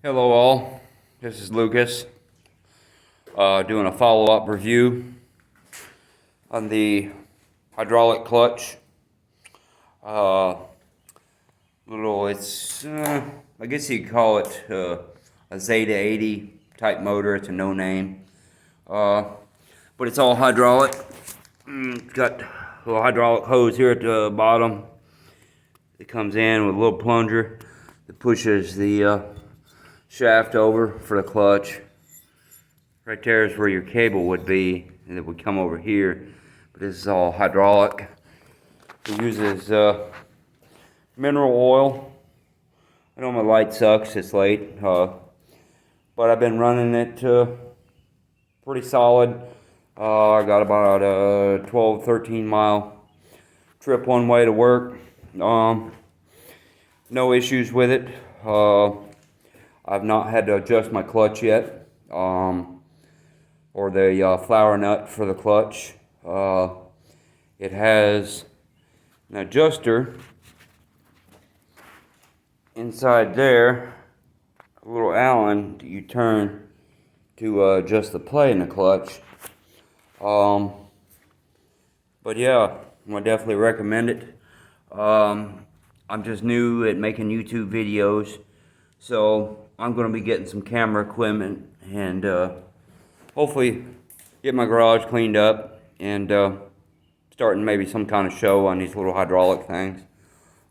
Hello all, this is Lucas, doing a follow-up review on the hydraulic clutch. I guess you could call it a Zeta 80 type motor. It's a no name, but it's all hydraulic. Got a little hydraulic hose here at the bottom. It comes in with a little plunger that pushes the shaft over for the clutch. Right there is where your cable would be, and it would come over here. But this is all hydraulic. It uses mineral oil. I know my light sucks, it's late, but I've been running it pretty solid. I got about a 12-13 mile trip one way to work. No issues with it. I've not had to adjust my clutch yet, or the flower nut for the clutch. It has an adjuster inside there, a little Allen that you turn to adjust the play in the clutch. But yeah, I definitely recommend it. I'm just new at making YouTube videos, so I'm going to be getting some camera equipment and hopefully get my garage cleaned up and starting maybe some kind of show on these little hydraulic things.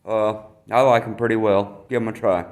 I like them pretty well. Give them a try.